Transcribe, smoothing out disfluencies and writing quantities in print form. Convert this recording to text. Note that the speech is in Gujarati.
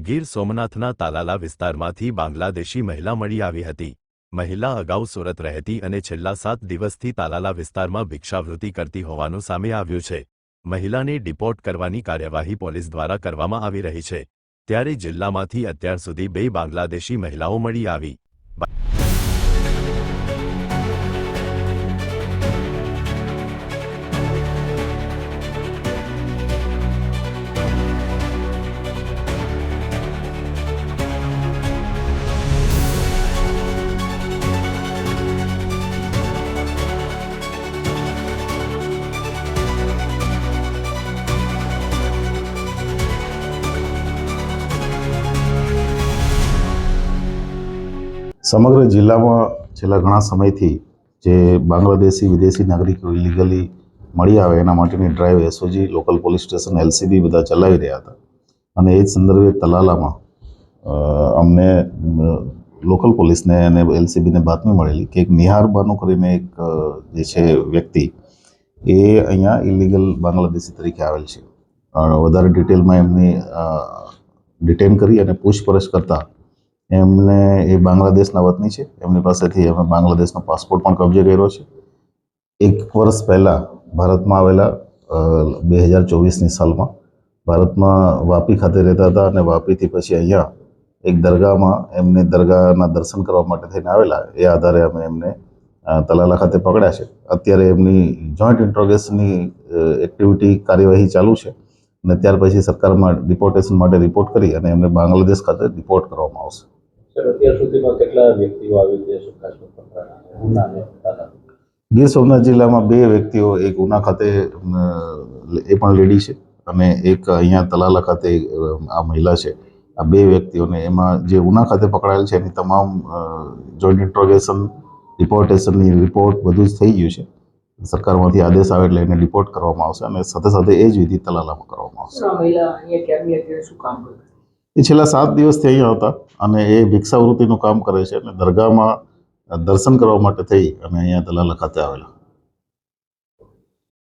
ગીર સોમનાથના તાલાલા વિસ્તારમાંથી બાંગ્લાદેશી મહિલા મળી આવી હતી। મહિલા અગાઉ સુરત રહેતી અને છેલ્લા 7 દિવસથી તાલાલા વિસ્તારમાં ભિક્ષાવૃત્તિ કરતી હોવાનું સામે આવ્યું છે। મહિલાને ડિપોર્ટ કરવાની કાર્યવાહી પોલીસ દ્વારા કરવામાં આવી રહી છે। ત્યારે જિલ્લામાંથી અત્યાર સુધી 2 બાંગ્લાદેશી મહિલાઓ મળી આવી। સમગ્ર જિલ્લામાં છેલ્લા ઘણા સમયથી જે બાંગ્લાદેશી વિદેશી નાગરિકો ઇલીગલી મળી આવે એના માટેની drive SOG local police station LCB બધા ચલાવી રહ્યા હતા અને એ જ સંદર્ભે તલાલામાં અમને લોકલ પોલીસને અને એલસીબીને બાતમી મળેલી કે એક નિહાર બાનુ કરીને એક જે છે વ્યક્તિ એ અહીંયા ઇલીગલ બાંગ્લાદેશી તરીકે આવેલ છે। વધારે ડિટેલમાં એમની ડિટેન કરી અને પૂછપરછ કરતા એમને એ બાંગ્લાદેશના વતની છે। એમની પાસેથી અમે બાંગ્લાદેશનો પાસપોર્ટ પણ કબજે કર્યો છે। 1 વર્ષ પહેલાં ભારતમાં આવેલા 2024ની સાલમાં ભારતમાં વાપી ખાતે રહેતા હતા અને વાપીથી પછી અહીંયા એક દરગાહમાં એમને દરગાહના દર્શન કરવા માટે થઈને આવેલા। એ આધારે અમે એમને તલાલા ખાતે પકડ્યા છે। અત્યારે એમની જોઈન્ટ ઇન્ટ્રોગેશનની એક્ટિવિટી કાર્યવાહી ચાલુ છે અને ત્યાર પછી સરકારમાં ડિપોર્ટેશન માટે રિપોર્ટ કરી અને એમને બાંગ્લાદેશ ખાતે ડિપોર્ટ કરવામાં આવશે। અત્યાર સુધીમાં કેટલા વ્યક્તિઓ આવી છે? ગીર સોમનાથ જિલ્લામાં 2 વ્યક્તિઓ, એક ઉના ખાતે એ પણ લેડી છે અને એક અહીંયા તલાલા ખાતે આ મહિલા છે। આ 2 વ્યક્તિઓને એમાં જે ઉના ખાતે પકડાયેલ છે એની તમામ જોઈન્ટ ઇન્ટ્રોગેશન ડિપોર્ટેશનની રિપોર્ટ બધું જ થઈ ગયું છે। સરકારમાંથી આદેશ આવે એટલે એને ડિપોર્ટ કરવામાં આવશે અને સાથે સાથે એ જ વિધિ તલાલામાં કરવામાં આવશે। એ છેલ્લા 7 દિવસથી અહીંયા હતા અને એ ભિક્ષાવૃત્તિનું કામ કરે છે અને દરગાહમાં દર્શન કરવા માટે થઈ અને અહીંયા તલાલા ખાતે આવેલા।